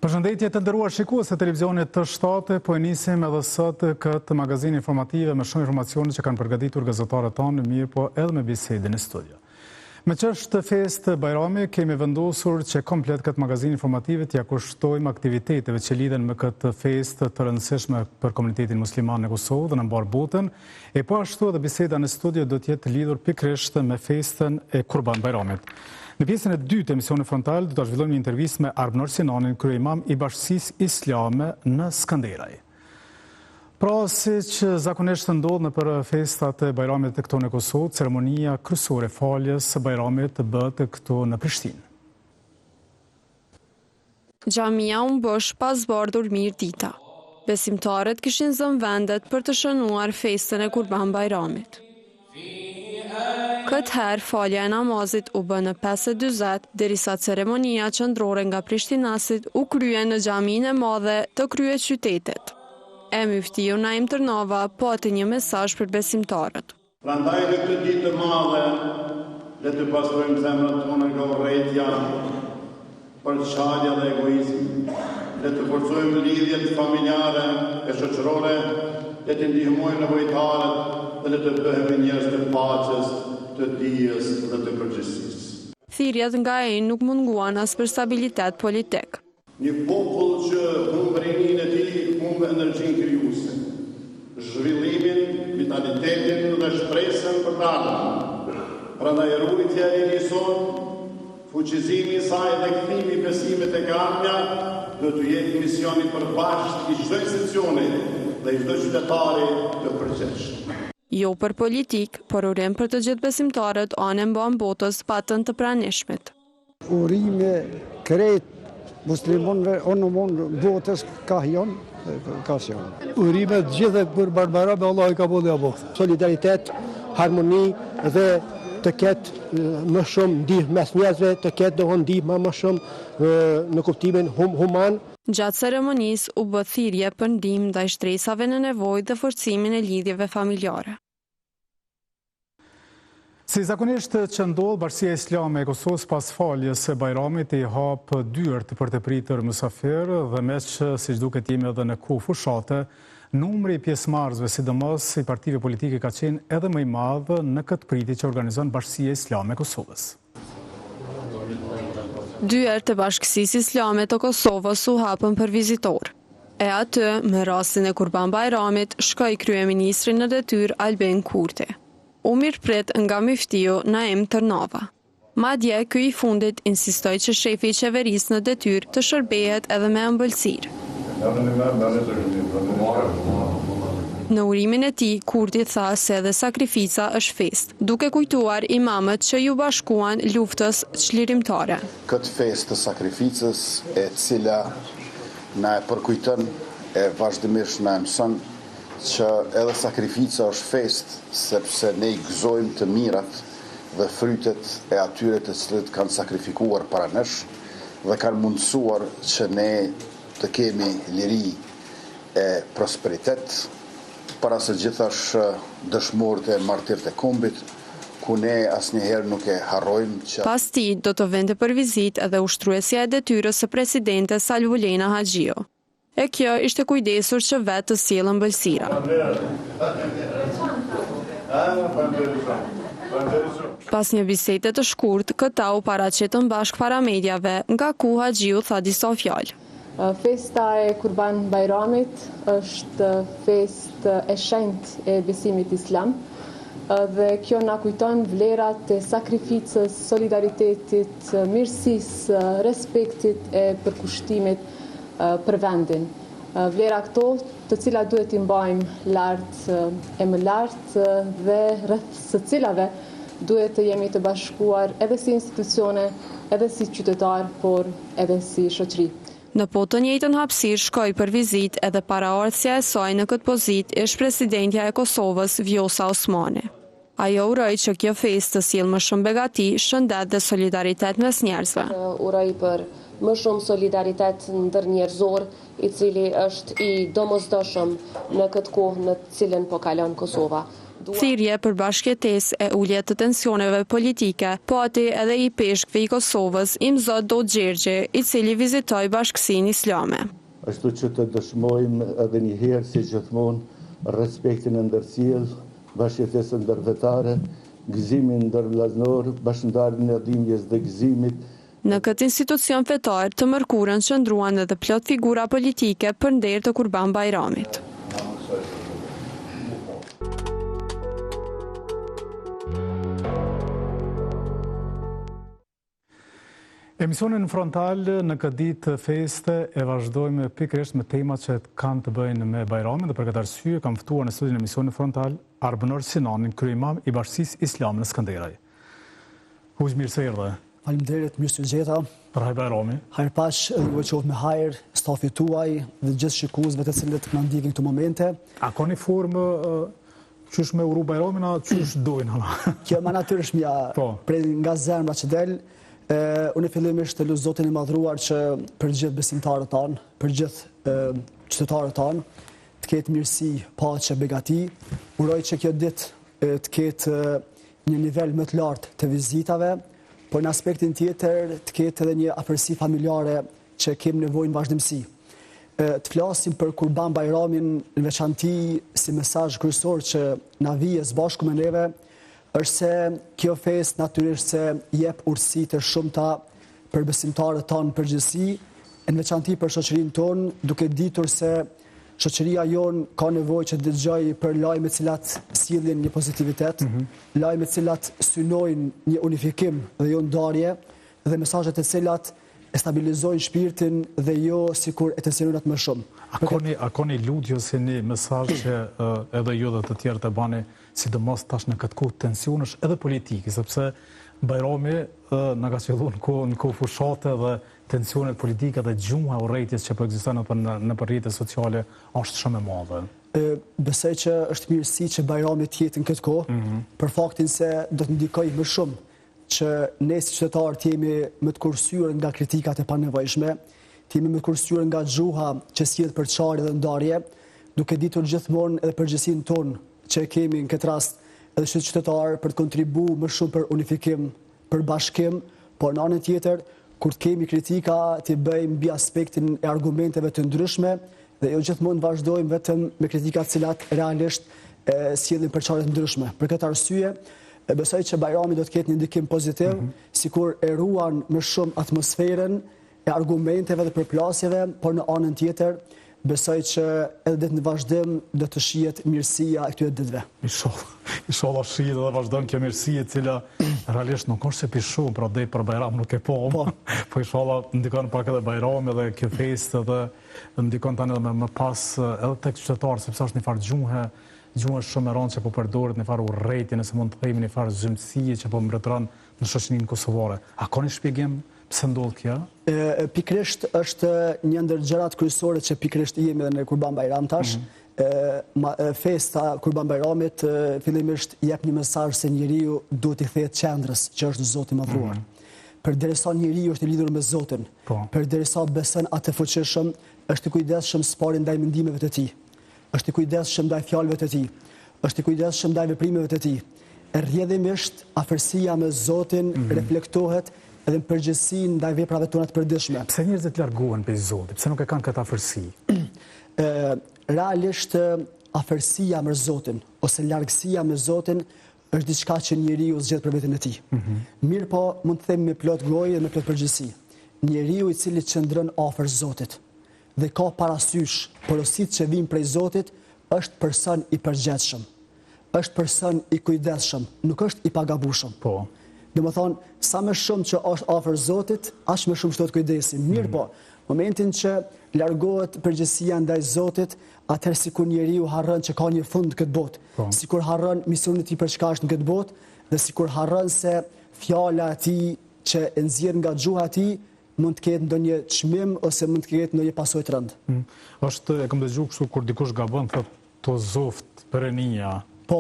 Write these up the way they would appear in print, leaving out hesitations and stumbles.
Përshëndetje të nderuar shikues të televizionit të Shtatë, po e nisim edhe sot këtë magazin informative me shumë informacione që kanë përgatitur gazetarët tonë, mirë po edhe me bisedën e studio. Me çështë festë Bajrami kemi vendosur që komplet këtë magazin informative t'ia kushtojmë aktiviteteve që lidhen me këtë festë të rëndësishme për komunitetin musliman në Kosovë dhe në mbar botën, e po ashtu edhe biseda në studio do të jetë lidhur pikërisht me festën e Kurban Bajramit. Në pjesën e dytë të emisionit frontal do ta zhvillojmë një intervistë me Arbnor Sinanin, kryeimam i Bashkisë Islame në Skënderaj. Pra, siç zakonisht ndodh në për festat e Bajramit të këtu në Kosovë, ceremonia kryesore e faljes së Bajramit bëhet këtu në Prishtinë. Xhamia u mbosh pas bardhur mirë dita. Besimtarët kishin zënë vendet për të shënuar festën e Kurban Bajramit. Këtë herë falja e namazit u bë në 5:40, derisa ceremonia qendrore nga Prishtinasit u krye në xhaminë e madhe të kryeqytetit. E Myftiu Naim Tërnava pati një mesazh për besimtarët. Prandaj në këtë ditë të madhe, le të pastrojmë zemrat tona nga urrëtia, përçarja dhe egoizmi. Le të forcojmë lidhjet familjare e shoqërore, le të ndihmojmë nevojtarët dhe le të bëhemi njerëz të paqes, të dijes dhe të përgjegjësisë. Thirrjet nga ai nuk munguan as për stabilitet politik. Një popull që humbë rininë e tij, humbë energjinë krijuese, zhvillimin, vitalitetin dhe shpresën për të ardhmen. Prandaj rrugëtja e njësor, fuqizimi i saj dhe kthimi i besimit tek ardhmja do të jetë misioni i përbashkët i çdo institucioni dhe i çdo qytetari të përgjithshëm. Jo për politik, por urim për të gjithë besimtarët anë mban botës patën të pranishmit. Urime krejt muslimonëve onë botës ka hjon, ka sjon. Urime të gjithë për Bajramin, Allah i ka bëllë abot. Solidaritet, harmoni dhe të ketë më shumë ndihmë mes njerëzve, të ketë ndihmë më shumë në kuptimin human. Gjatë ceremonisë u bë thirrje për ndihmë ndaj shtresave në nevojë dhe forcimin e lidhjeve familjare. Si zakonisht që ndodh, Bashkia Islame e Kosovës pas faljes së Bajramit i hap dyert për të pritur mysafirë dhe me që siç duket jemi edhe në kohë fushate, numri i pjesëmarrësve, sidomos i partive politike, ka qenë edhe më i madh në këtë pritje që organizon Bashkia Islame e Kosovës. Dyert të Bashkisë Islame të Kosovës u hapën për vizitor. E aty, me rastin e Kurban Bajramit, shkoi kryeministri në detyrë Albin Kurti. U mirëprit nga Myftiu Naim Tërnava. Madje ky i fundit insistoi që shefi i qeverisë në detyrë të shërbehet edhe me ëmbëlsirë. Në urimin e tij, Kurti tha se edhe sakrifica është festë, duke kujtuar imamët që ju bashkuan luftës çlirimtare. Këtë festë të sakrificës, e cila na e përkujton e vazhdimisht na mëson që edhe sakrifica është festë, sepse ne i gëzojmë të mirat dhe frytet e atyre të cilët kanë sakrifikuar para nesh dhe kanë mundësuar që ne të kemi liri e prosperitet, para se gjithash dëshmorët e martirët e kombit, ku ne asnjëherë nuk e harrojmë që... Pas tij do të vende për vizitë edhe ushtruesja e detyrës së presidentes Salvulena Haxhiu. E kjo ishte kujdesur që vetë të sjellë ëmbëlsira. Pas një bisede të shkurt, këta u paraqitën bashkë para mediave, nga ku Haxhiu tha disa fjalë. Festa e Kurban Bajramit është festë e shenjtë e besimit islam dhe kjo na kujton vlerat e sakrificës, solidaritetit, mirësisë, respektit e përkushtimit për vendin. Vlera këto të cilat duhet i mbajmë lartë e më lartë dhe rreth së cilave duhet të jemi të bashkuar edhe si institucione, edhe si qytetar, por edhe si shoqëri. Në po të njëjtën hapësirë shkoi për vizitë edhe paraardhësja e saj në këtë pozitë ish presidentja e Kosovës Vjosa Osmani. Ajo uroi që kjo festë të sjellë më shumë begati, shëndet dhe solidaritet mes njerëzve. Uroj për më shumë solidaritet ndërnjerëzor, i cili është i domosdoshëm në këtë kohë në cilën po kalon Kosova. Thirrje për bashkëjetesë e ulje të tensioneve politike, pati edhe i peshkëve i Kosovës, Imzot Do Gjergje, i cili vizitoi Bashkësinë Islame. Ashtu që të dëshmojmë edhe një herë si gjithmonë respektin e ndërsjellë, bashkëjetesën ndërvetare, gëzimin ndërvllazëror, bashkëndarjen e dhimbjes dhe gëzimit. Në këtë institucion fetar të mërkurën qëndruan edhe plot figura politike për nder të Kurban Bajramit. Emisionin frontal në këtë ditë të feste e vazhdojmë pikërisht me temat që kanë të bëjnë me Bajramin dhe për këtë arsye kam ftuar në studion e emisionit frontal Arbënor Sinanin, kryeimam i Bashkisë Islame në Skënderaj. Huq mirë se erdhe. Faleminderit, mirë se gjeta. Për hajr Bajrami. Hajr pash, edhe qoftë me hajr, stafit tuaj dhe gjithë shikuesve të cilët na ndjekin këto momente. A ka një formë qysh me uru Bajramin, a qysh dojnë hala? Kjo më natyrisht mja prej nga zemra që del. Unë fillimisht të lutë Zotin e madhruar që për gjithë besimtarët tanë, për gjithë qytetarët tanë, të ketë mirësi, paqe, begati. Uroj që kjo ditë të ketë një nivel më të lartë të vizitave, por në aspektin tjetër të ketë edhe një afërsi familjare që kemë nevojë në vazhdimsi. Të flasim për Kurban Bajramin në veçanti si mesazh kryesor që na vije së bashku me neve, është se kjo fest natyrisht se jep urësi të shumta për besimtarët tanë përgjithësi, në veçanti për shoqërinë tonë, duke ditur se shoqëria jonë ka nevojë që dëgjoj për lajme cilat sjellin një pozitivitet, lajme cilat synojnë një unifikim dhe jo ndarje, dhe mesazhe të cilat e stabilizojnë shpirtin dhe jo sikur e tensionojnë atë më shumë. A ka një lutje ose një mesazh që edhe ju dhe të tjerë të bani, sidomos tash në këtë kohë tensionesh edhe politike, sepse Bajrami na ka qelluar në kohë fushate dhe tensionet politike dhe gjuha urrëties që po ekziston në rrjetet sociale është shumë e madhe. Besoj që është mirësi që Bajrami të jetë në këtë kohë, për faktin se do të ndikojë më shumë që ne si qytetarë të jemi më të kursyer nga kritikat e panevojshme, të jemi më të kursyer nga gjuha që sjell përçarje dhe ndarje, duke ditur gjithmonë edhe përgjegjësinë tonë që kemi në këtë rast edhe si qytetarë për të kontribuar më shumë për unifikim, për bashkim, por në anën tjetër, kur të kemi kritika, të bëjmë mbi aspektin e argumenteve të ndryshme dhe jo gjithmonë vazhdojmë vetëm me kritika të cilat realisht sjellin përçarje të ndryshme. Për këtë arsye, besoj që Bajrami do të ketë një ndikim pozitiv, sikur e ruan më shumë atmosferën e argumenteve dhe përplasjeve, por në anën tjetër, besoj që edhe ditë në vazhdim do të shihet mirësia e këtyre ditëve. Inshallah shihet dhe vazhdon kjo mirësi e cila realisht nuk është se pi shumë, pra dej për Bajram nuk e po inshallah ndikon pak edhe Bajrami dhe kjo festë dhe ndikon tani edhe më pas edhe tek qytetarët, sepse është një farë gjuhë shumë e rëndë që po përdoret në farë urrëtie, nëse mund të themi në farë zymësie që po mbretëron në shoqërinë kosovare. A ka një shpjegim pse ndodh kjo? Pikërisht është një ndër gjërat kryesore që pikërisht jemi edhe në Kurban Bajram tash. Festa Kurban Bajramit fillimisht jep një mesazh se njeriu duhet i kthehet qendrës, që është Zoti i madhruar. Përderisa njeriu është i lidhur me Zotin, përderisa beson atë fuqishëm, është i kujdesshëm s'pari ndaj mendimeve të tij. Është i kujdesshëm ndaj fjalëve të tij, është i kujdesshëm ndaj veprimeve të tij. Rrjedhimisht afërsia me Zotin reflektohet edhe në përgjithësi ndaj veprave tona të përditshme. Pse njerëzit largohen prej Zotit? Pse nuk e kanë këtë afërsi? Realisht afërsia me Zotin ose largësia me Zotin është diçka që njeriu zgjedh për veten e tij. Mirë po, mund të themi me plot gojë dhe me plot përgjithësi. Njeriu i cili qëndron afër Zotit dhe ka parasysh porositë që vijnë prej Zotit, është person i përgjithshëm, është person i kujdesshëm, nuk është i pagabueshëm. Domethënë, sa më shumë që është afër Zotit, aq më shumë shtohet kujdesi. Mirë po, momentin që largohet përgjegjësia ndaj Zotit, atëherë sikur njeriu harron që ka një fund këtë botë, sikur harron misionin e tij për çka është në këtë botë, dhe sikur harron se fjala e tij që e nxjerr nga gjuha e tij mund të ketë ndonjë çmim ose mund të ketë ndonjë pasojë të rëndë. Është e kam dëgjuar kështu kur dikush gabon thotë to zoft perënia. Po.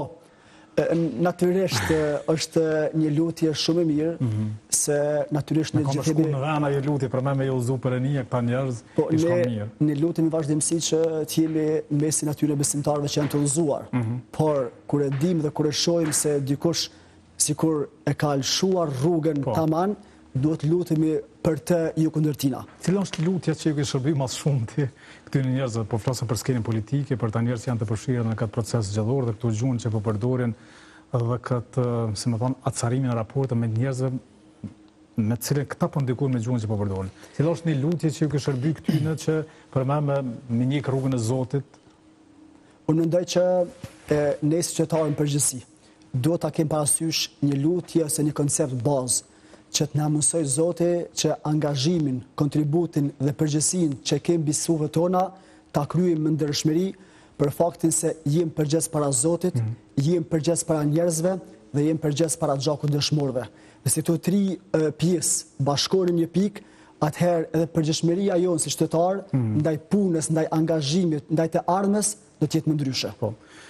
Natyrisht është një lutje shumë e mirë, se natyrisht në gjithë shku në vena një lutje për me jozu për e një këta njerëz, i shko mirë. Ne lutemi vazhdimsi që t'jemi mesin atyre besimtarëve që janë të udhëzuar. Por, kur e dim dhe kur e shohim se dikush sikur e ka lshuar rrugën taman, duhet lutemi për të ju kundërtina. Cila është lutja që ju ke shërby mas shumë ti këtyre njerëzve, po flasëm për skenën politike, për ta njerëz që janë të përfshirë në këtë proces zgjedhor dhe këtu gjunë që po përdorin dhe këtë, si më thonë, atësarimin e raporte me njerëzve me cilën këta po ndikojnë me gjunë që po përdorin. Cila është një lutje që ju ke shërby këtyne që për me njëk rrugën e Zotit? Unë mendoj që ne si qytetarë në përgjithësi duhet ta kemi parasysh një lutje ose një koncept bazë që të na mësoj Zoti që angazhimin, kontributin dhe përgjegjësinë që kemi mbi suvet tona ta kryejmë me ndershmëri për faktin se jemi përgjegjës para Zotit, jemi përgjegjës para njerëzve dhe jemi përgjegjës para gjakut dëshmorëve. Nëse këto tri pjesë bashkohen në një pikë, atëherë edhe përgjegjësia jonë si qytetar ndaj punës, ndaj angazhimit, ndaj të ardhmes do të jetë më ndryshe.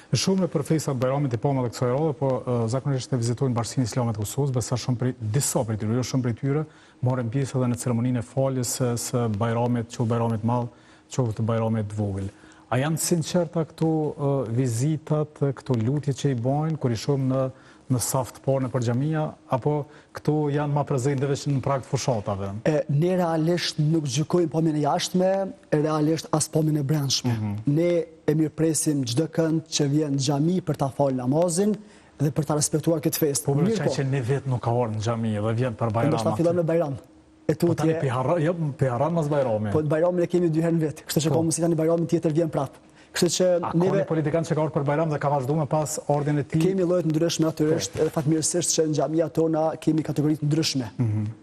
Shumë për festat Bajramit i pama dhe kësaj radhe, po zakonisht e vizitojnë Bashkinë Islame të Kosovës, besa disa prej tyre, jo shumë prej tyre, morën pjesë edhe në ceremoninë e faljes së Bajramit, qoftë Bajramit madh, qoftë Bajramit vogël. A janë sinqerta këto vizitat, këto lutje që i bojnë, kur i shohim në saft parë në xhamia, apo këto janë ma prezente veç në prag të fushatave? Ne realisht nuk gjykojmë pamjen e jashtme, realisht as pamjen e brendshme. Ne e mirëpresim çdo kënd që vjen në xhami për ta falë namazin dhe për ta respektuar këtë festë. Po për që ne vetë nuk ka orë në xhami dhe vjen për Bajram. Do të fillon me Bajram. Po tani pe Harran mas Bajrami. Po Bajramin e kemi 2 herë në vit. Kështu që po mos i tani Bajramin tjetër vjen prapë. Kështu që neve politikan që ka orë për Bajram dhe ka vazhduar pas ordin e tij. Kemi lloje të ndryshme natyrisht, fatmirësisht që në xhamia tona kemi kategori të ndryshme.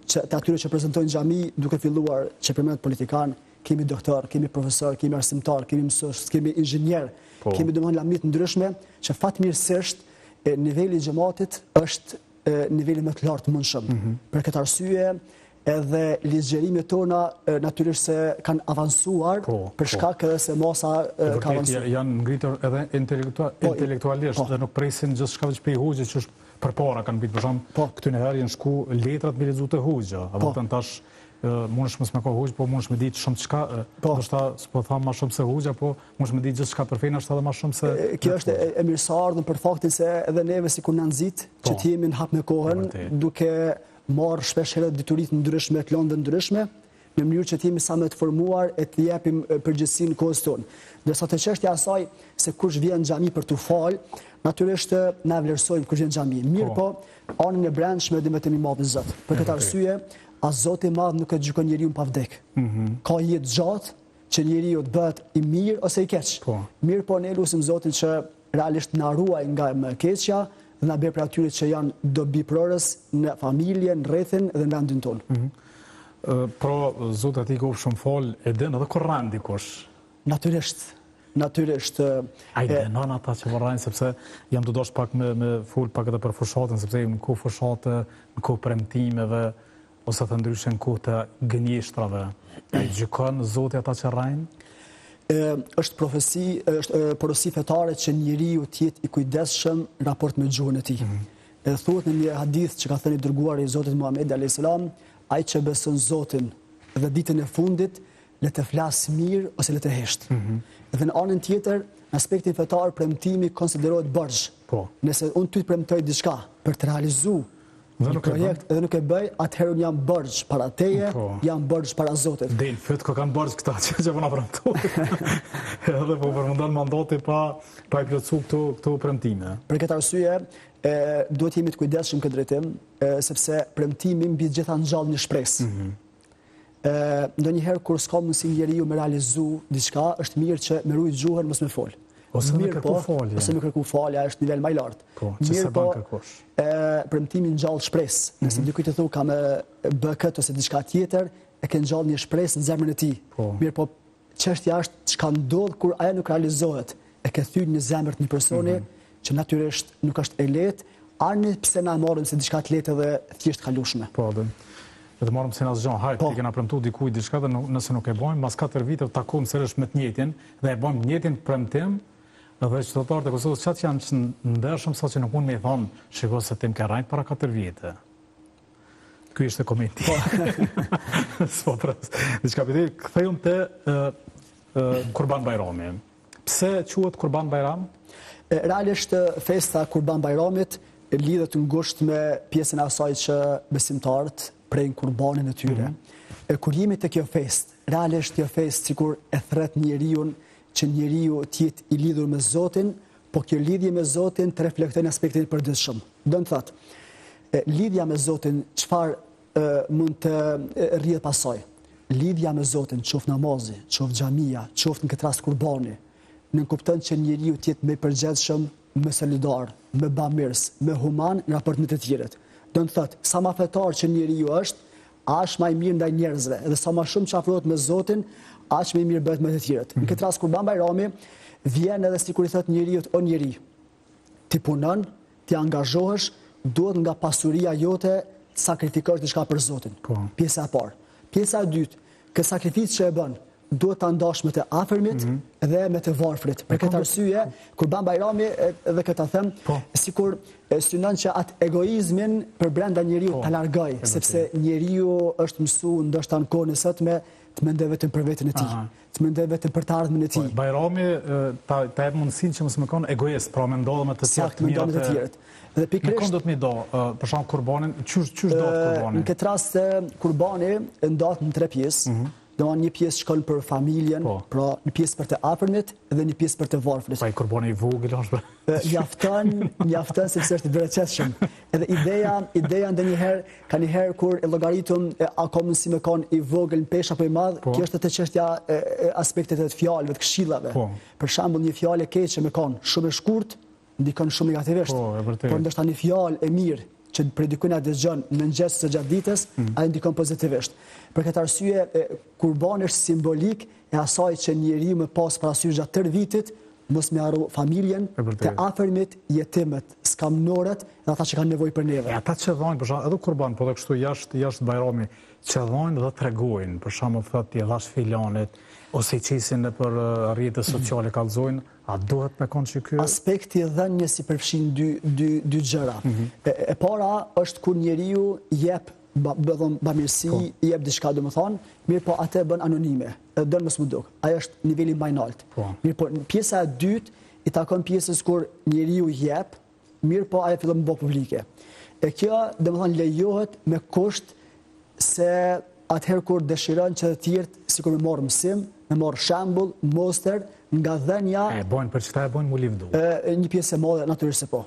Që të atyre që prezantojnë xhami, duke filluar që përmendet politikan, kemi doktor, kemi profesor, kemi arsimtar, kemi mësues, kemi inxhinier, kemi domosdoshmë lamit të ndryshme, që fatmirësisht niveli i xhamatit është niveli më të lartë mundshëm. Për këtë arsye edhe ligjërimet tona natyrisht se kanë avancuar për shkak edhe se masa ka avancuar. Janë ngritur edhe intelektualisht dhe nuk presin gjithçka veç prej hoxhës që është përpara kanë bërë për shemb këtyre herë janë shku letrat me lexuar të hoxha. Apo tash mundesh mos me ka hoxh, po mundesh me ditë shumë çka, ndoshta s'po tham më shumë se hoxha, po mundesh me ditë gjithçka për fenë është edhe më shumë se. Kjo është e mirëseardhën për faktin se edhe neve sikur na nxit që të jemi në hap me kohën duke marrë shpesh herë dituritë ndryshme, të lëndë ndryshme, në mënyrë që të jemi sa më të formuar e të japim përgjegjësinë kohës tonë. Ndërsa te çështja e asaj se kush vjen në xhami për tu fal, natyrisht na vlerësojmë kush vjen në xhami. Mirë po, anën e brendshme dhe vetëm i madh Zot. Për këtë arsye, as Zoti i madh nuk e gjykon njeriu pa vdek. Ka jetë gjatë që njeriu të bëhet i mirë ose i keq. Mirë po, ne lutim Zotin që realisht na ruaj nga më keqja dhe na bëj për atyre që janë dobiprorës në familje, në rrethin dhe në vendin tonë. Pro, Zotë ati ka shumë fol, e den edhe Kur'an dikush? Natyrisht. A i denon ata që vorrajnë, sepse jam të dosh pak me fol pak edhe për fushatën, sepse në kohë fushate, në kohë premtimeve, ose të ndryshë në kohë të gënjeshtrave. A i gjykon Zotë ata që rrajnë? është porosi fetare që njeriu të jetë i kujdesshëm në raport me gjuhën e tij. Thuhet në një hadith që ka thënë i dërguari i Zotit Muhamedi alayhis salam, ai që beson Zotin dhe ditën e fundit, le të flasë mirë ose le të heshtë. Dhe në anën tjetër, në aspektin fetar, premtimi konsiderohet borxh. Nëse unë ty të premtoj diçka për të realizuar një projekt edhe nuk e bëj, atëherë unë jam borxh para teje, jam borxh para Zotit. Del, fyt ko kanë borxh këta që po na premtojnë. Edhe po përmendon mandati pa i plotësuar këto premtime. Për këtë arsye, duhet jemi të kujdesshëm këtë drejtim, sepse premtimi mbi të gjitha ngjall një shpresë. Ndonjëherë kur s'ka mundësi njeriu me realizu diçka, është mirë që me ruaj gjuhën mos me fol. Ose me kërku falje. Ose me kërku falja, është nivel më i lartë. Mirë po, premtimi ngjall shpresë. Nëse dikujt të thotë ka me bë këtë ose diçka tjetër, e ke ngjall një shpresë në zemrën e tij. Mirë po, çështja është çka ndodh kur ajo nuk realizohet. E ke thyer në zemër të një personi që natyrisht nuk është e lehtë, ani pse na marrim se diçka të lehtë dhe thjesht kalueshme. Po, dhe të marrëm se në asë gjonë, hajtë, ti kena premtu dikuj diçka dhe nëse nuk e bojmë, mas 4 vite takojmë sërësh me të njëjtin dhe e bojmë njëjtin premtim, Edhe qytetarët e Kosovës qatë janë që ndershëm sa që nuk mund me i thonë, shiko se tim ka rajtë para 4 vjetë. Ky ishte komenti. S'po pres. Diçka piti, këthejmë të Kurban Bajrami. Pse quhet Kurban Bajram? Realisht festa Kurban Bajramit lidhet ngushtë me pjesën e asaj që besimtarët prejnë kurbanin e tyre. Kur jemi të kjo fest, realisht kjo fest sikur e thret njeriun që njeriu t'jetë i lidhur me Zotin, po kjo lidhje me Zotin të reflektojnë aspektin e përditshëm. Do të thotë, lidhja me Zotin çfarë mund të rrjedh pasoj? Lidhja me Zotin, qoftë namazi, qoftë xhamia, qoftë në këtë rast kurbani, nënkupton që njeriu t'jetë më i përgjithshëm, më solidar, më bamirës, më human në raport me të tjerët. Do të thotë, sa më fetar që njeriu është, aq më i mirë ndaj njerëzve, dhe sa më shumë që afrohet me Zotin, aq më i mirë bëhet me të tjerët. Në këtë rast Kurban Bajrami vjen edhe sikur i thotë njeriu, o njeri, ti punon, ti angazhohesh, duhet nga pasuria jote të sakrifikosh diçka për Zotin. Pjesa e parë. Pjesa e dytë, këtë sakrificë që e bën, duhet ta ndash me të afërmit dhe me të varfrit. Për këtë arsye, Kurban Bajrami, edhe këtë them, sikur synon që atë egoizmin për brenda njeriu ta largoj, sepse njeriu është mësuar ndoshta në kohën e sotme të mendoj vetëm për veten e tij, të mendoj vetëm për të ardhmen e tij. Bajrami ta jep mundësinë që mos më kon egoist, pra mendoj me të tjerët. Dhe pikërisht me do të më do, për shembull kurbanin, çysh do kurbanin. Në këtë rast kurbani ndahet në 3 pjesë. Do një pjesë shkon për familjen, pra një pjesë për të afërmit dhe një pjesë për të varfrit. Pa i kurbani i vogël është. Mjafton sepse është i bereqetshëm. Edhe ideja ndonjëherë kur e llogaritun a ka mundësi me kon i vogël në pesh apo i madh, kjo është te çështja e aspektet e fjalëve, të këshillave. Për shembull, një fjalë e keqe me kon shumë e shkurt ndikon shumë negativisht. Por ndoshta një fjalë e mirë që për dikujt na dëgjon në mëngjes së gjatë ditës, ai ndikon pozitivisht. Për këtë arsye, kurbani është simbolik e asaj që njeriu më pas parasysh gjatë tërë vitit mos më harro familjen, të afërmit, jetimet, skamnorët dhe ata që kanë nevojë për neve. Ata që dhajnë, për shembull, edhe kurban, po edhe kështu jashtë Bajrami, që dhajnë dhe tregojnë, për shembull thotë ti dhash filanit ose i çesin për rrjetet sociale kallëzojnë, a duhet me konë që ky? Aspekti dhënjes si përfshin dy gjëra. E para është kur njeriu jep bamirësi, jep diçka, domethënë, mirë po atë bën anonime. Don mos më duk. Ai është niveli më i lartë. Mirë po pjesa e dytë i takon pjesës kur njeriu jep, mirë po ajo fillon të bëhet publike. E kjo domethënë lejohet me kusht se atëherë kur dëshiron që të tjerë sikur me marr mësim, me marr shembull, moster nga dhënia. Bojnë për çfarë bojnë mu livdu? Një pjesë e madhe natyrisht se po.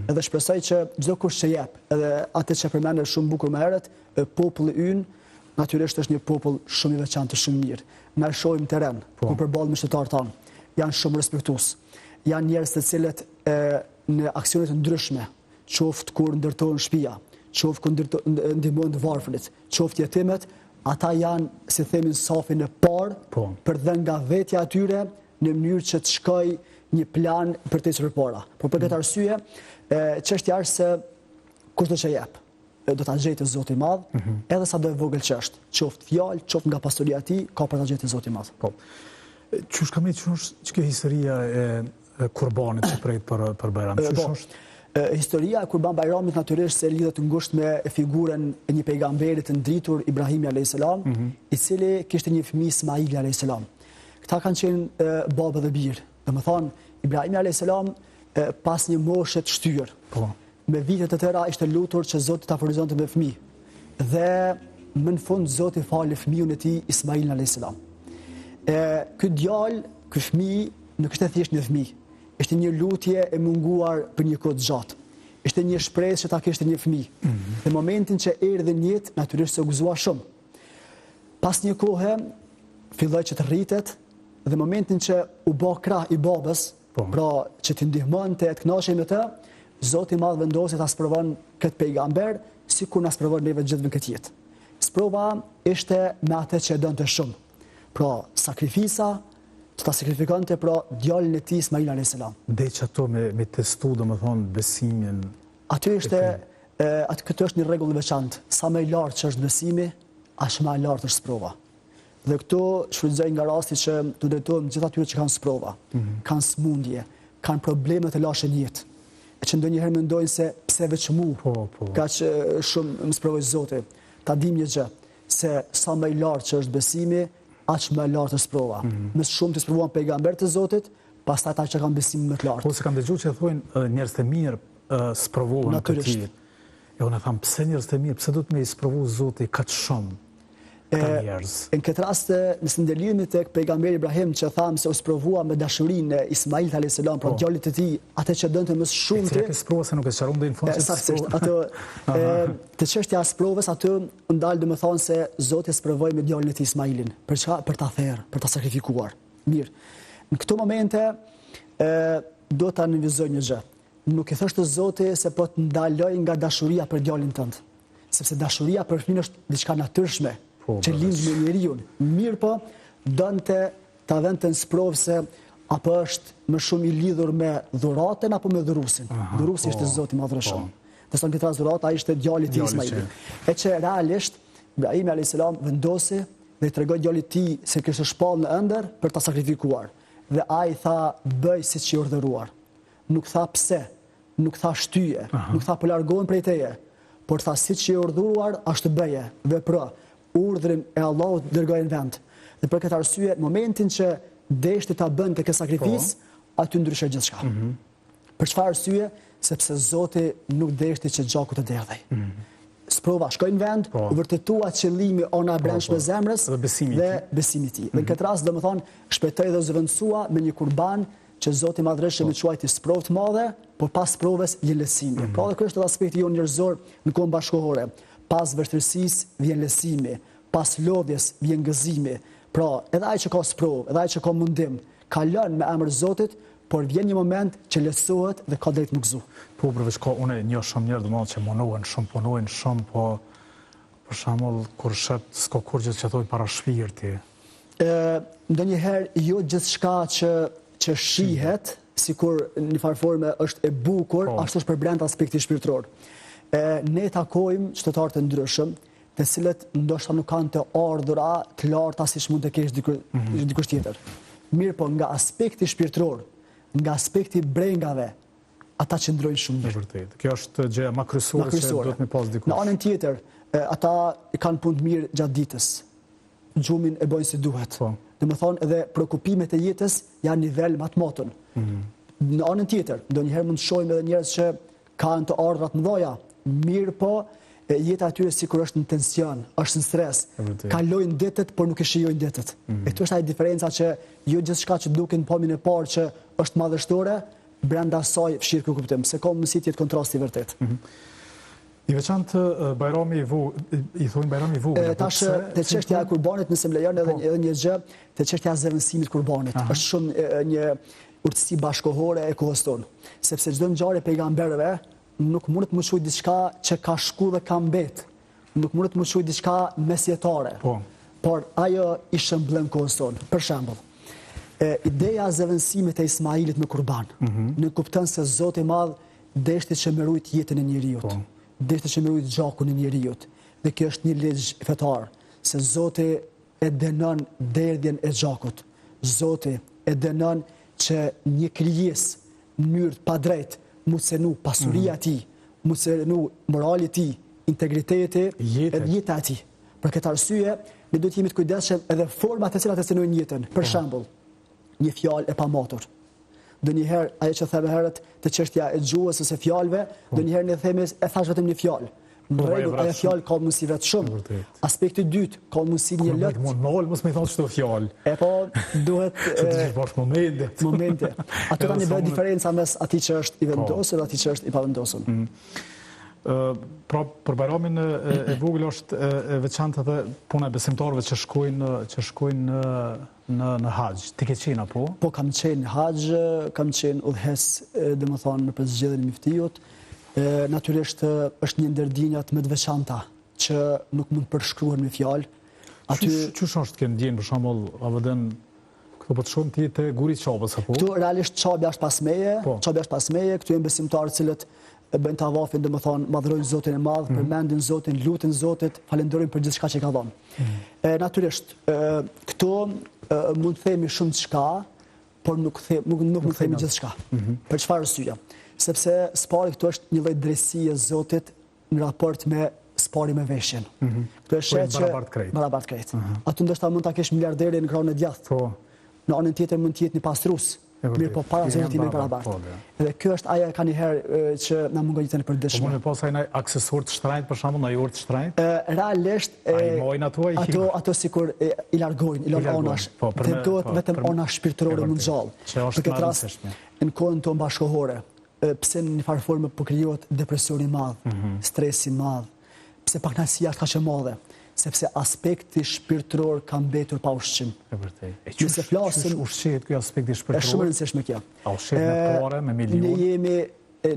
Edhe shpresoj që çdo kush që jep, edhe atë që përmendën shumë bukur më herët, populli ynë natyrisht është një popull shumë i veçantë, shumë mirë. Na shohim terren ku përballë me qytetarët tanë. Janë shumë respektues. Janë njerëz të cilët në aksione të ndryshme, qoftë kur ndërtohen shtëpia, qoftë kur ndihmojnë të varfrit, qoftë jetimet, ata janë, si themin, safin e parë për dhënë nga vetja atyre në mënyrë që të shkoj një plan për të ecur para. Por për këtë arsye, çështja është se kushdo që jep, do ta gjejë Zoti i Madh, edhe sa do e vogël që është, qoftë fjalë, qoftë nga pastoria e tij, ka për ta gjetë Zoti i Madh. Po. Çush kam që kjo historia e kurbanit që pret për Bajram, çush është? Historia e Kurban Bajramit natyrisht se lidhet ngushtë me figurën e një pejgamberi të ndritur, Ibrahimi alayhis salam, i cili kishte një fëmijë, Ismaili alayhis salam. Këta kanë qenë babë dhe birë. Domethënë, Ibrahimi alayhis salam pas një moshe të shtyrë, me vitet e tëra ishte lutur që Zoti ta furnizonte me fëmijë. Dhe më në fund Zoti fali fëmijën e tij, Ismailin alayhis salam. Ky djalë, ky fëmijë nuk ishte thjesht një fëmijë. Ishte një lutje e munguar për një kohë të gjatë. Ishte një shpresë që ta kishte një fëmijë. Në momentin që erdhi në jetë, natyrisht se u gëzua shumë. Pas një kohe filloi që të rritet dhe momentin që u bë krah i babës, pra që t'i ndihmonte të kënaqej me të, Zoti i Madh vendosi ta sprovon këtë pejgamber sikur na sprovon neve gjithë në këtë jetë. Sprova ishte me atë që e donte shumë. Pra sakrifica, të ta sakrifikante pra djalin e tij Ismail alayhis salam. Dhe që ato me testu, domethënë besimin. Këtë është një rregull i veçantë. Sa më i lartë që është besimi, aq më e lartë është sprova. Dhe këto shfrytëzoj nga rasti që të drejtohem gjithë atyre që kanë sprova, kanë smundje, kanë probleme të lashën jetë. E që ndonjëherë mendojnë se pse veç mu, ka që shumë më sprovoj Zoti. Ta dim një gjë, se sa më i lartë që është besimi, aq më i lartë është sprova. Më shumë të sprovuan pejgamberët e Zotit, pastaj ata që kanë besimin më të lartë. Po se kam dëgjuar që thonë njerëz të mirë sprovuan këtë. E unë tham pse njerëz të mirë, pse do të më sprovu Zoti kaq shumë? Në këtë rast, nëse ndalimi tek pejgamberi Ibrahim që tham se u sprovua me dashurinë e Ismailit alayhis salam, pra djalit të tij, atë që donte më shumë ti. Ti sprova se nuk e sqaron deri në fund. Saktësisht, atë te çështja e sprovës aty ndal domethënë se Zoti sprovoi me djalin e tij Ismailin. Për çka? Për ta therrë, për ta sakrifikuar. Mirë. Në këto momente do ta analizoj një gjë. Nuk e thoshte Zoti se po të ndaloj nga dashuria për djalin tënd, sepse dashuria për fëmin është diçka natyrshme. Që lind me njeriu. Mirë po, donte ta vente në sprovë se apo është më shumë i lidhur me dhuratën apo me dhurusin. Dhurusi ishte Zoti Madhreshëm. Dhe son këtë dhuratë ai ishte djali i Ismailit. E që realisht Ibrahim alayhis salam vendosi dhe i tregoi djalit të tij se kishte shpallë në ëndër për ta sakrifikuar. Dhe ai tha bëj siç i urdhëruar. Nuk tha pse, nuk tha shtyje, nuk tha po largohen prej teje, por tha siç i urdhëruar ashtu bëje, vepro. Urdhrin e Allahut dërgoi në vend. Dhe për këtë arsye, në momentin që deshti ta bënte këtë sakrificë, aty ndryshoi gjithçka. Për çfarë arsye? Sepse Zoti nuk deshti që gjaku të derdhej. Sprova shkoi në vend, u vërtetua qëllimi ona brendshme zemrës dhe besimi i tij. Dhe në këtë rast, domethënë, shpëtoi dhe u zëvendësua me një kurban që Zoti Madhreshëm i quajti sprovë të madhe, por pas provës vjen lehtësimi. Pra edhe ky është aspekti jo njerëzor në kohën bashkëkohore. Pas vështirësisë vjen lehtësimi, pas lodhjes vjen gëzimi. Pra, edhe ai që ka sprovë, edhe ai që ka mundim, kalon me emër Zotit, por vjen një moment që lehtësohet dhe ka drejt më gëzu. Po përveç ka unë një shumë njerëz domosdoshmë që punojnë shumë, po për shembull kur shet s'ka kurrë që thoi para shpirti. Ndonjëherë jo gjithçka që shihet, sikur në një farë forme është e bukur, ashtu është për brenda aspekti shpirtëror. Ne takojmë qytetarë të ndryshëm, të cilët ndoshta nuk kanë të ardhura të larta siç mund të kesh dikush tjetër. Mirë po nga aspekti shpirtëror, nga aspekti brengave, ata qëndrojnë shumë mirë. Vërtet. Kjo është gjëja më kryesore që duhet më pas dikush. Në anën tjetër, ata kanë punë të mirë gjatë ditës. Gjumin e bojnë si duhet. Domethënë edhe prekupimet e jetës janë nivel më të motën. Në anën tjetër, ndonjëherë mund të shohim edhe njerëz që kanë të ardhurat më mëdha, mirë po jeta atyre sikur është në tension, është në stres. Kalojnë detet, por nuk e shijojnë detet. E këtu është ai diferenca që jo gjithçka që duket në pamjen e parë që është madhështore, brenda saj fshir ky kuptim, se ka mundësi të jetë kontrast i vërtet. I veçantë Bajrami i thonë Bajrami i vogël. Tash te çështja e kurbanit, nëse më lejon edhe një gjë, te çështja e zëvendësimit kurbanit. Është shumë një urtësi bashkëkohore e kohës tonë, sepse çdo ngjarje pejgamberëve nuk mundet më shujt diçka që ka shku dhe ka mbet. Nuk mundet më shujt diçka mesjetare. Por ajo i shembullon kohën tonë. Për shembull, ideja e zëvendësimit të Ismailit me kurban, në kupton se Zoti i Madh deshti që me rujt jetën e njeriu. Deshti që me rujt gjakun e njeriu. Dhe kjo është një ligj fetar, se Zoti e dënon derdhjen e gjakut. Zoti e dënon që një krijesë në mënyrë pa drejtë mu cenu pasuria ti, mu cenu morali ti, integriteti edhe jeta ti. Për këtë arsye, ne duhet jemi të kujdesshëm edhe format e cilat e cenojnë jetën. Për shembull, një fjalë e pamatur. Ndonjëherë ajo që thëmë herët të çështja e gjuhës ose fjalëve, ndonjëherë ne themi e thash vetëm një fjalë. Në rregull, ajo fjalë ka mundësi vetë shumë. Aspekti i dytë, ka mundësi një lëtë. Mos më thonë çdo fjalë. E po duhet të bësh momente. Ato tani bëhet diferenca mes atij që është i vendosur dhe atij që është i pavendosur. Pra për Bajramin e vogël është e veçantë edhe puna e besimtarëve që shkojnë në haxh. Ti ke qenë apo? Po kam qenë në haxh, kam qenë udhëhes, domethënë për zgjedhjen e miftiut. Natyrisht është një ndër dinjat më të veçanta që nuk mund përshkruar me fjalë. Aty çush është që ndjen për shembull avden këto po të shohim ti te guri i çapës apo? Këtu realisht çapi është pas meje, këtu janë besimtarë të cilët bëjnë tavafin, domethënë madhrojnë Zotin e Madh, përmendin Zotin, lutin Zotit, falenderojnë për gjithçka që ka dhënë. Natyrisht këtu mund të themi shumë çka, por nuk më themi gjithçka. Për çfarë arsye? Sepse spari këtu është një lloj drejtësie e Zotit në raport me spari me veshjen. Këtu është që barabart krejt. Aty ndoshta mund ta kesh miliarderin në krahun e djathtë. Në anën tjetër mund të jetë një pastrues. Mirë, po para se jemi barabart. Edhe kjo është ajo ka një herë që na mungon jetën e përditshme. Po mund të pasaj ndaj aksesor të shtrenjtë, për shembull, ndaj orë të shtrenjtë? Realisht ato sikur i largojnë, i lën onash. Dhe duhet vetëm ona shpirtërore mund gjallë. Për këtë rast, në kohën tonë bashkëkohore, pse në një farë forme po krijohet depresioni i madh, stresi i madh, pse pakënaqësia është kaq e madhe? Sepse aspekti shpirtëror ka mbetur pa ushqim. Nëse flasim ushqehet ky aspekti shpirtëror. Është shumë e rëndësishme kjo. A ushqehet me parë, me milion?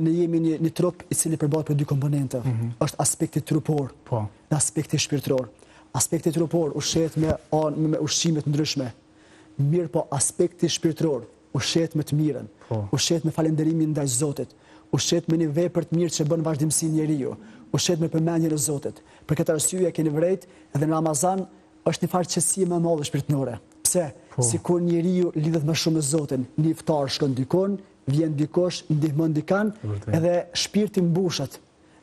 Ne jemi një trup i cili përballet për dy komponente. Është aspekti trupor dhe aspekti shpirtëror. Aspekti trupor ushqehet me ushqime të ndryshme. Mirë, po aspekti shpirtëror ushqehet me të mirën, ushqehet me falënderimin ndaj Zotit, ushqehet me një vepër të mirë që bën vazhdimsi njeriu. Ushqehet me përmendjen e Zotit. Për këtë arsye keni vërejt, edhe në Ramazan është një farë qetësie më e madhe shpirtërore. Pse? Sikur njeriu lidhet më shumë me Zotin, një iftar shkon dikon, vjen dikush, ndihmon dikan, edhe shpirti mbushet.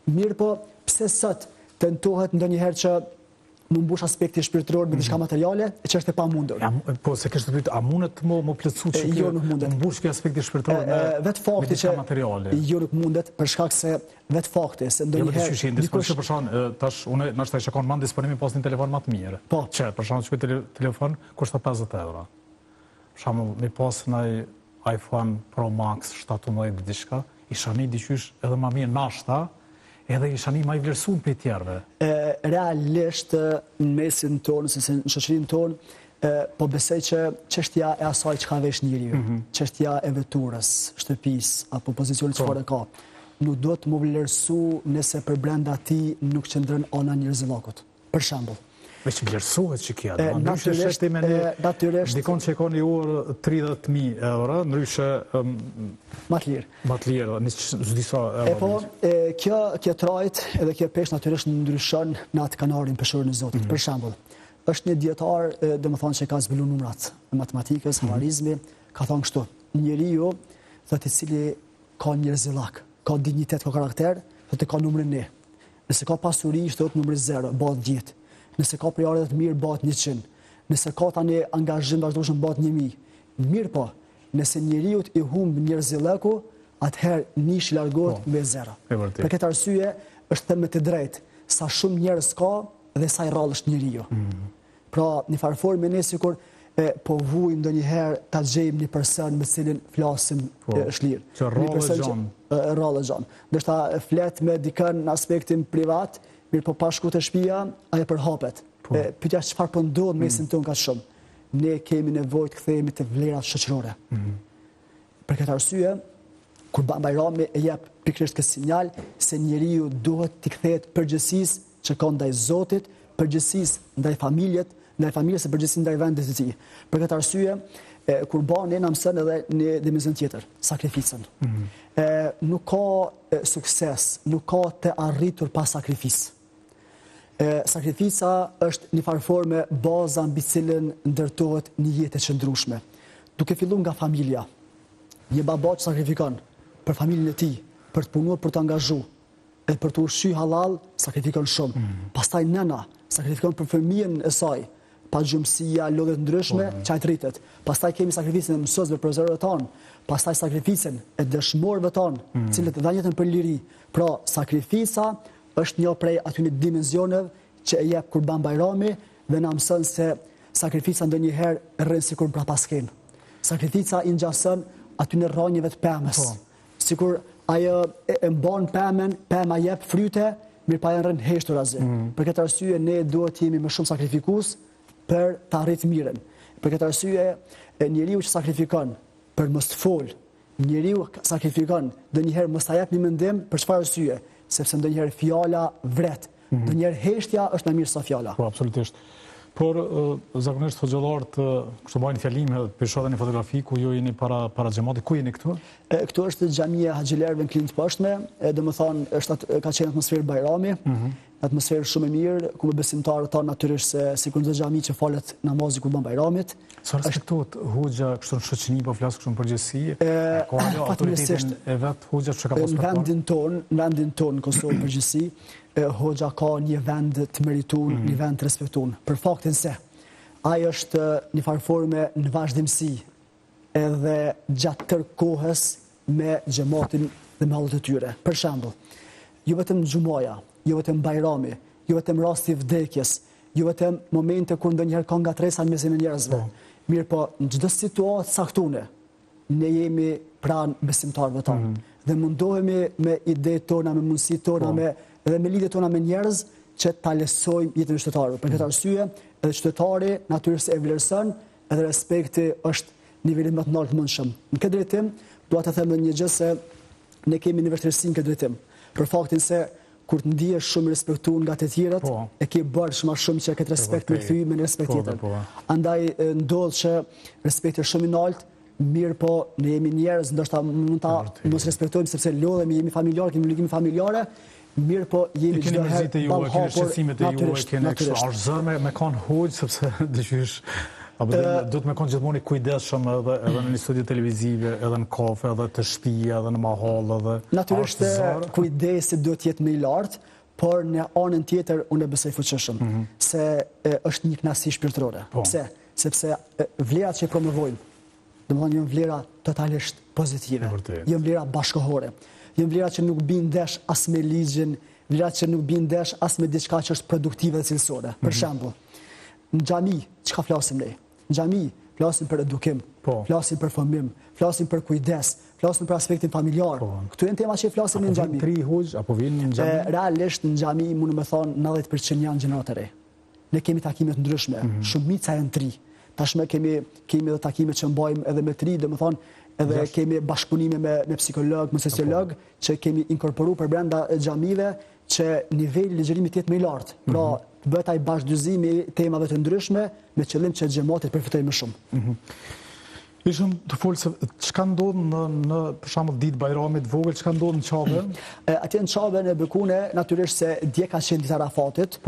Mirë, po pse sot tentohet ndonjëherë që më mbush aspekti shpirtëror me diçka materiale, që është e pamundur. Po se kesh të pyet, a mundet të më plotësu që jo, nuk mundet. Mbush ky aspekti shpirtëror me diçka materiale? Jo, nuk mundet, për shkak se vetë fakti se ndonjëherë dikush për shkak tash unë ndoshta që kanë më disponim pas një telefon më të mirë. Po. Që për shkak se telefon kushton 50 euro. Për shkak me pas një iPhone Pro Max 17 diçka, isha një diqysh edhe më mirë nashta. Edhe isha një ma i vlerësuar për i tjerëve? Realisht në mesin tonë, në shoqërinë tonë, po besoj që çështja e asaj që ka vesh njeriu, çështja e veturës, shtëpisë apo pozicionit çfarë ka, nuk do të më vlerësu nëse për brenda tij nuk qëndron ana njerëzillakut. Për shembull. Me që vlerësohet që kja, natyrisht dikon që e ka një orë 30.000 euro, ndryshe ma të lirë. Ma të lirë, një disa euro. Kjo trajt edhe kjo pesh natyrisht ndryshon në atë kanarin peshorën e Zotit. Për shembull, është një dietar, dhe më thonë që ka zbulu numrat në matematikës, havarizmi, ka thonë kështu, njeriu thotë i cili ka njerëzillak, ka dignitet, ka karakter, thotë ka numrin 1. Nëse ka pasuri, thotë numri 0, bëhet gjithë. Nëse ka prioritetet mirë, bëhet 100. Nëse ka tani angazhim vazhdueshëm, bëhet 1000. Mirë po, nëse njeriu i humb njerëzillaku, atëherë nishi largohet me 0. Për këtë arsye është thënë me të drejtë, sa shumë njerëz ka dhe sa i rrallë është njeriu. Pra, në farë forme ne sikur po vujmë ndonjëherë ta gjejmë një person me cilin flasim shlirë. Që rrallë gjan. Ndoshta flet me dikën në aspektin privat, mirë po pa shku të shtëpia, ajo përhapet. Pyetja çfarë po ndodh mesin tonë kaq shumë. Ne kemi nevojë të kthehemi te vlerat shoqërore. Për këtë arsye, Kurban Bajrami e jep pikërisht këtë sinjal se njeriu duhet të kthehet përgjegjësisë që ka ndaj Zotit, përgjegjësisë ndaj familjes e përgjegjësisë ndaj vendit të tij. Për këtë arsye, Kurbani na mëson edhe në dimension tjetër, sakrificën. Nuk ka sukses, nuk ka të arritur pa sakrificë. Sakrifica është një farë forme baza mbi cilën ndërtohet një jetë e qëndrueshme. Duke filluar nga familja. Një baba që sakrifikon për familjen e tij, për të punuar, për të angazhuar, e për të ushqyer halal, sakrifikon shumë. Pastaj nëna sakrifikon për fëmijën e saj, pa gjumësia, lodhet ndryshme, çaj rritet. Pastaj kemi sakrificën e mësuesve profesorëve tanë, pastaj sakrificën e dëshmorëve tanë, cilët dhanë jetën për liri. Pra, sakrifica është një prej atyre dimensioneve që e jep Kurban Bajrami dhe na mëson se sakrifica ndonjëherë rrin sikur prapasken. Sakrifica i ngjason aty në rrënjeve të pemës. Sikur ajo e mban pemën, pema jep fryte, mirë pa janë rënë heshtur asgjë. Për këtë arsye ne duhet të jemi më shumë sakrifikues për të arritur mirën. Për këtë arsye njeriu që sakrifikon për mos të fol, njeriu sakrifikon ndonjëherë mos ta jap një mendim për çfarë arsye, sepse ndonjëherë fjala vret, ndonjëherë heshtja është më mirë se fjala. Po, absolutisht. Por zakonisht hoxhallarët kështu bajnë fjalime, përshohen një fotografi ku ju jeni para xhamatit, ku jeni këtu? Këtu është xhamia Haxhilerëve në Klinë të Poshtme, domethënë është ka qenë atmosferë Bajrami. atmosferë shumë e mirë, ku me besimtarët tanë natyrisht se si kur në xhami që falet namazi Kurban Bajramit. Sa respektohet hoxha kështu në shoqëni, po flas kështu në përgjithësi? Ka autoritetin e vet hoxha që ka pas në vendin ton në Kosovë përgjithësi, hoxha ka një vend të merituar, një vend të respektuar, për faktin se ai është një farë forme në vazhdimsi edhe gjatë tërë kohës me xhamatin dhe me hallet e tyre. Për shembull, jo vetëm xhumaja, jo vetëm Bajrami, jo vetëm rasti i vdekjes, jo vetëm momente kur ndonjëherë ka ngatresa në mesin e njerëzve. Mirë po, në çdo situatë saktune, ne jemi pranë besimtarëve tanë dhe mundohemi me idetë tona, me mundësitë tona, dhe me lidhjet tona me njerëz që ta lesojmë jetën e qytetarëve. Për këtë arsye, edhe qytetari natyrisht e vlerëson, edhe respekti është niveli më të lartë mundshëm. Në këtë drejtim, dua të them një gjë se ne kemi një vështirësi në këtë drejtim. Për faktin se kur të ndihesh shumë i respektuar nga të tjerët, e ke bërë shumë që këtë respekt me kthy me respekt tjetër. Andaj ndodh që respekti është shumë i lartë, mirë po ne jemi njerëz, ndoshta mund ta mos respektojmë sepse lodhemi, jemi familjar, kemi ligime familjare, mirë po jemi çdo herë të hapur. Keni shqetësimet e juaj, keni kështu zë me kon hoxh sepse dëgjosh apo do të më kon gjithmonë kujdesshëm edhe në një studio televizive, edhe në kafe, edhe të shtëpia, edhe në mahall, edhe natyrisht kujdesi duhet të jetë më i lartë, por në anën tjetër unë e besoj fuqishëm se është një kënaqësi shpirtërore. Pse? Sepse vlerat që promovojmë, domethënë janë vlera totalisht pozitive, janë vlera bashkëkohore, janë vlera që nuk bin ndesh as me ligjin, vlera që nuk bin ndesh as me diçka që është produktive dhe cilësore. Për shembull, në xhami çka flasim ne? Në xhami flasim për edukim, flasim për fëmim, flasim për kujdes, flasim për aspektin familjar. Këto janë tema që flasim në xhami. Tri hoxh apo vjen në xhami? Realisht në xhami mund të them 90% janë gjëra të re. Ne kemi takime të ndryshme, shumica janë tri. Tashmë kemi edhe takime që mbajmë edhe me tri, domethënë edhe kemi bashkëpunime me psikolog, me sociolog që kemi inkorporuar për brenda xhamive që niveli i ligjërimit të jetë më i lartë. Pra bëhet ai bashkëdyzimi temave të ndryshme me qëllim që xhamati të përfitojë më shumë. Ishëm të folë se çka ndodh në për shembull ditë Bajramit vogël, çka ndodh në Çabe? Atje në Çabe në Bekune natyrisht se dje ka qenë dita Arafatit.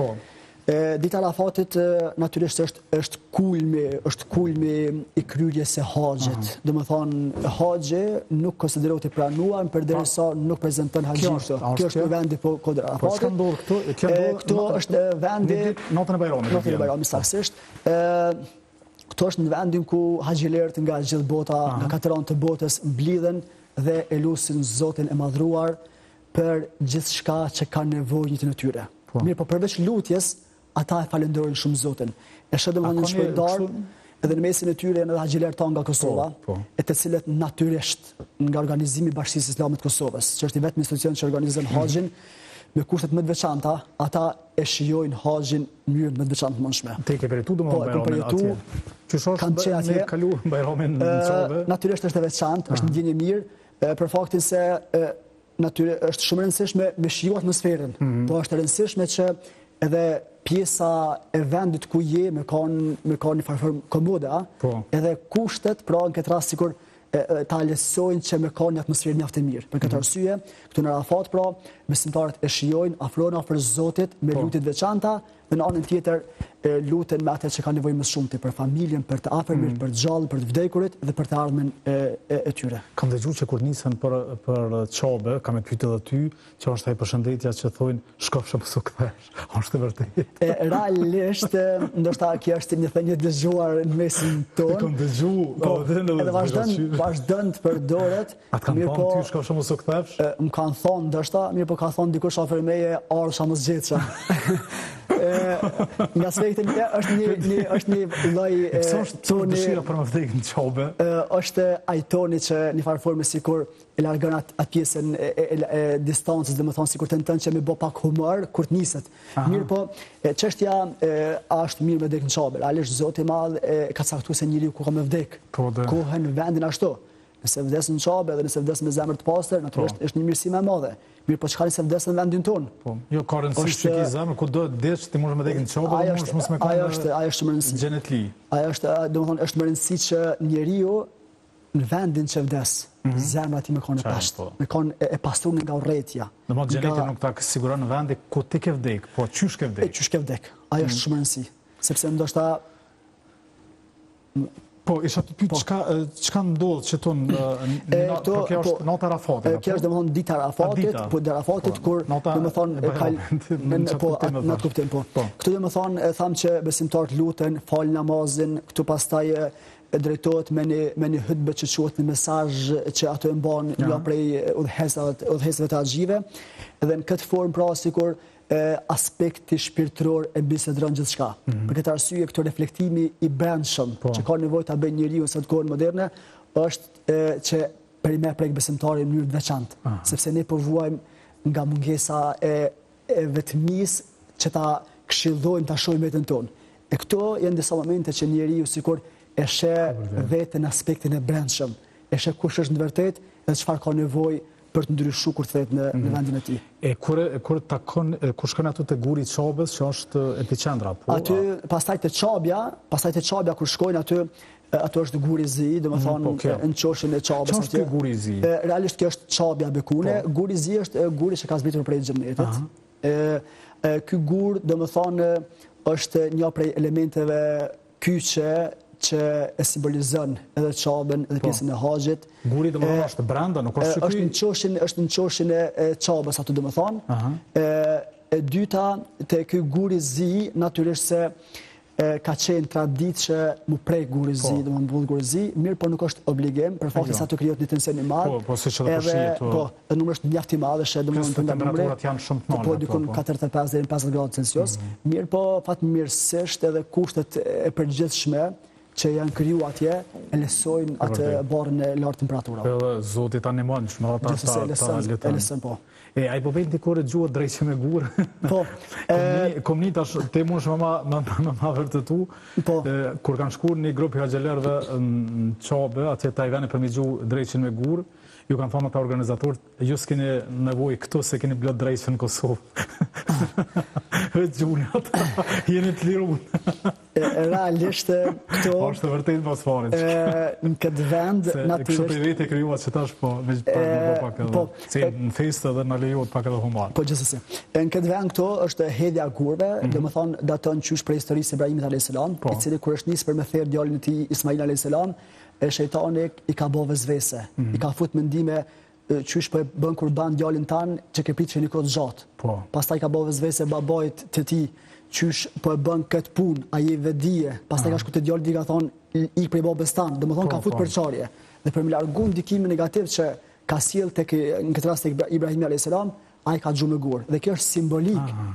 Dita Arafatit natyrisht është kulmi i kryerjes së haxhit. Domethënë haxhi nuk konsiderohet i pranuar përderisa nuk prezanton haxhin. Kjo është vendi po kod Arafatit. Çka ndodh këtu? Këtu është vendi natën e Bajramit. Natën e Bajramit saktësisht. Këtu është në vendin ku haxhilerët nga gjithë bota, nga katër anë të botës mblidhen dhe e lusin Zotin e Madhruar për gjithçka që kanë nevojë jetën e tyre. Mirë, po përveç lutjes ata e falenderojnë shumë Zotin. E shoh domethënë një shpërndar edhe në mesin e tyre janë edhe haxhilerë tonë nga Kosova, e të cilët natyrisht nga organizimi i Bashkisë Islame të Kosovës, që është i vetmi institucion që organizon haxhin me kushtet më të veçanta, ata e shijojnë haxhin në mënyrë më të veçantë mundshme. Te ke përjetu domethënë atje. Që shosh ne kalu Bajramin në Çabe. Natyrisht është e veçantë, është një ndjenjë mirë për faktin se natyrisht është shumë e rëndësishme me shiju atmosferën, po është e rëndësishme që edhe pjesa e vendit ku je me ka një farë komode, edhe kushtet, pra në këtë rast sikur ta lesojnë që me ka një atmosferë mjaft e mirë. Për këtë arsye, këtu në Arafat, pra, besimtarët e shijojnë, afrohen afër Zotit me lutje të veçanta, dhe në anën tjetër luten me atë që ka nevojë më shumë për familjen, për të afërmit, për të gjallë, për të vdekurit dhe për të ardhmen e tyre. Kam dëgjuar që kur nisen për Çabe, kam e pyetur edhe ty, që është ai përshëndetja që thonë shkofshë po su kthesh. Është vërtet? Realisht, ndoshta kjo është një thënie dëgjuar në mesin tonë. Kam dëgjuar edhe vazhdon të përdoret. Atë kanë thonë ty shkofshë po su kthesh? Më kanë thonë ndoshta, mirë po ka thonë dikush afër meje, arsha mos gjetша. Nga aspektin është një lloj toni dëshira për më vdekje në Çabe. Është ai toni që në farë forme sikur e largon atë pjesën e distancës, domethënë sikur tenton që me bë pak humor kur të niset. Mirë po, çështja është mirë me vdekje në Çabe. Realisht Zoti i Madh ka caktuar se njeriu ku ka me vdek. Kohën vendin ashtu. Nëse vdes në Çabe dhe nëse vdes me zemër të pastër, natyrisht është një mirësi më e madhe. Mirë, po çka nëse vdes në vendin tonë? Po, jo ka rëndësi që ke zemër, kudo dish ti mund të më vdekë në Çabe, mos më kanë. Ajo është më rëndësi. Xhenetli. Ajo është, domethënë është më rëndësi që njeriu në vendin që vdes, zemra ti me konë e peshtë, me konë e pastrunin nga urrëtia. Në mod gjeneti nuk ta siguron në vendi ku ti ke vdek, po qysh ke vdek? Qysh ke vdek, ajo është shumë rëndësi, sepse ndoshta... Po, isha të pyet çka ndodh që tonë, kjo është nota Arafatit. Kjo është domethënë dita Arafatit, po dita Arafatit kur domethënë po në kuptim po. Këtu domethënë tham që besimtarët luten, falin namazin, këtu pastaj drejtohet me një hutbë që quhet një mesazh që ato e mban jo prej udhëhesave të haxhive, dhe në këtë formë pra sikur aspekti shpirtëror e bisedron gjithçka. Për këtë arsye këto reflektimi i brendshëm që ka nevojë ta bëjë njeriu sot kohën moderne është që për me prek besimtarin në mënyrë të veçantë, sepse ne po vuajmë nga mungesa e vetmisë që ta këshillojmë ta shohim veten tonë. E këto janë disa momente që njeriu sikur e sheh veten aspektin e brendshëm, e sheh kush është në vërtet dhe çfarë ka nevojë për të ndryshuar kur thet në vendin e tij. E kur shkon atu te guri i Çabës, që është epicendra, po. Aty pastaj te Çabja kur shkojnë aty është guri i Zi, domethënë në qoshin e Çabës. Ç'është ky guri i Zi? Realisht kjo është Çabja Bekune. Guri i Zi është guri që ka zbritur prej xhenetit. Ky gur domethënë është një prej elementeve kyçe që e simbolizon edhe Çabën edhe pjesën e haxhit. Guri domethënë është brenda, nuk është është në qoshin e Çabës aty domethënë. E dyta te ky guri i Zi natyrisht se ka qenë traditë që mu prej guri i Zi, domethënë mbull guri i Zi, mirë po nuk është obligim për faktin se aty krijohet një tension i madh. Po siç edhe po shihet. Po, numri është mjaft i madh, është domethënë për temperaturat janë shumë të ulta. Po diku 45 deri në 50 gradë Celsius. Mirë po fatmirësisht edhe kushtet e përgjithshme që janë kriju atje, e lesojnë atë barën e lartë temperaturave. Edhe Zoti ta ndihmon, shmëra ta lesën po. E ai po vjen dikur e gjuhë drejtë me gur. Po. Kom një tash te mund më vërtetu. Po. Kur kanë shkuar një grup i haxhelerëve në Çabë, atje Tajvani për mi gjuhë drejtë me gur, ju kanë thënë ata organizatorët, ju s'keni nevojë këtu se keni blot drejtë në Kosovë. Gjuni ata, jeni të liru. Realisht këto... është të vërtet pas farit. Në këtë vend, natyrisht... Kështë për vete kryuat që tash po, me gjithë pak edhe. Se në festë edhe në lejohet pak edhe humar. Po gjithësësi. Në këtë vend këto është hedhja gurve, dhe më thonë daton qysh për historisë Ibrahimit a.s. I cili kur është nisë për me therë djallin e tij Ismail a.s. Shejtani i ka bo vezvese, i ka fut mendime qysh për bën kurban djalin tanë që ke prit që një kohë gjatë. Pastaj ka bo vezvese babait të tij qysh për bën këtë punë, a je vedije. Pastaj ka shku te djali i ka thonë ik prej babës tanë, domethënë ka fut përçarje. Dhe për me largu ndikimin negativ që ka sjell tek në këtë rast tek Ibrahimi a.s. ai ka xhumë gur. Dhe kjo është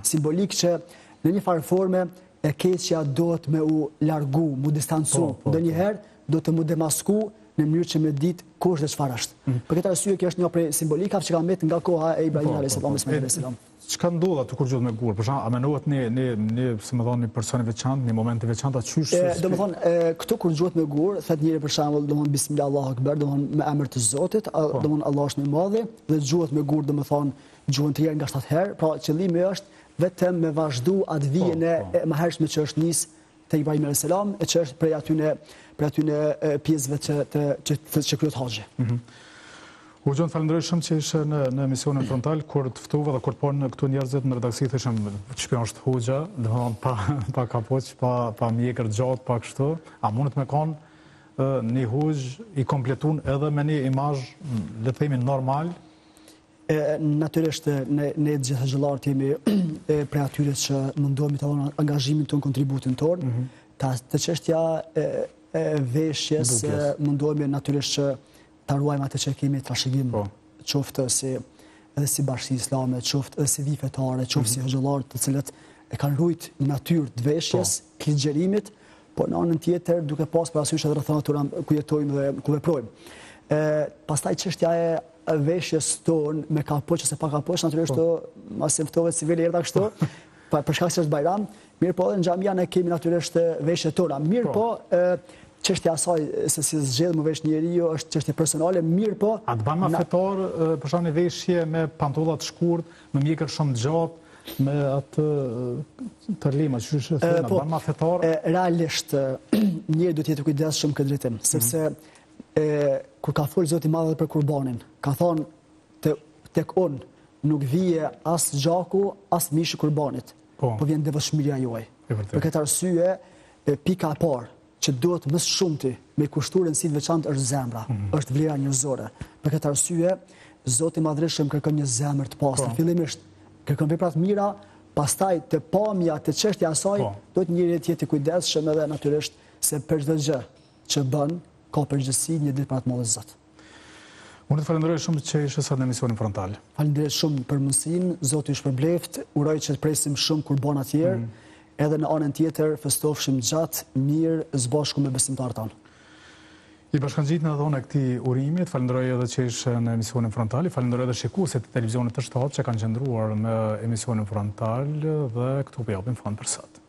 simbolik që në një farë forme e keqja duhet me u largu, mu distancu. Ndonjëherë do të mu demasku në mënyrë që me ditë kush dhe çfarë është. Për këtë arsye kjo është një prej simbolikave që ka mbet nga koha e Ibrahimit a.s. Çka ndodh aty kur gjuhet me gur? Për shembull, a menohet një, si më thon, një person i veçantë, një moment i veçantë aty qysh? Domethënë, këtu kur gjuhet me gur, thet njëri për shembull, domethënë bismillah Allahu akbar, domethënë me emër të Zotit, domethënë Allah është më i madh, dhe gjuhet me gur, domethënë gjuhen të herë nga 7 herë, pra qëllimi është vetëm me vazhdu atë vijën e mëhershme që është nis te Ibrahimi a.s. e që është prej atyne pjesëve që kryet haxhi. U Gjon, falenderoj shumë që ishe në emisionin frontal, kur të ftuva dhe kur të ponë këtu njerëzit në redaksi, thëshëm ç'pjo është hoxha, domethënë pa kapoç, pa mjekër gjatë, pa kështu. A mundet me kanë një hoxh i kompletun edhe me një imazh, le të themi normal? Natyrisht ne të gjithë xhallarët jemi prej atyre që mundohemi të dhënë angazhimin tonë, kontributin tonë. Të çështja e veshjes mundohemi natyrisht që ta ruajmë atë që kemi trashëgim, qoftë edhe si bashki islame, qoftë edhe si vi fetare, qoftë si xhallarët të cilët e kanë ruajtur në natyrë të veshjes, ligjerimit, por në anën tjetër duke pas parasysh edhe rrethana tona ku jetojmë dhe ku veprojmë. Pastaj çështja e veshjes tonë me kapoç ose pa kapoç, natyrisht mos e ftohet si veli erdha kështu, për shkak se është bajram, mirë po edhe në xhamia ne kemi natyrisht veshjet tona. Mirë po çështja asaj se si zgjedh më vesh njeriu është çështje personale, mirë po. A të ban ma fetar për shkak një veshje me pantolla të shkurt, me mjekër shumë të gjatë, me atë tërlima, që është thënë, ban ma fetar? Realisht njeriu duhet të jetë kujdesshëm këtë drejtim, sepse kur ka folë Zoti i Madh për kurbanin, ka thonë tek unë nuk vije as gjaku, as mishi kurbanit, po vjen devotshmëria juaj. Për këtë arsye, pika e parë që duhet më shumti me kushtuar rëndësi të veçantë është zemra, është vlera njerëzore. Për këtë arsye, Zoti i Madhreshëm kërkon një zemër të pastër. Fillimisht kërkon vepra të mira, pastaj të pamja, të çështja e saj, duhet njëri të jetë i kujdesshëm edhe natyrisht se për çdo gjë që bën ka përgjegjësi një ditë para të Madhës Zot. Unë të falenderoj shumë që ishe sot në emisionin frontal. Falenderoj shumë për mundësinë, Zoti ju shpërbleft, uroj që të presim shumë kurbana të tjerë, edhe në anën tjetër festofshim gjatë, mirë, së bashku me besimtarët tanë. I bashkangjit në dhone këtij urimit, falenderoj edhe që ishe në emisionin frontal, falenderoj edhe shikuesit të televizionit të shtatë që kanë qëndruar me emisionin frontal dhe këtu po japim fond për sot.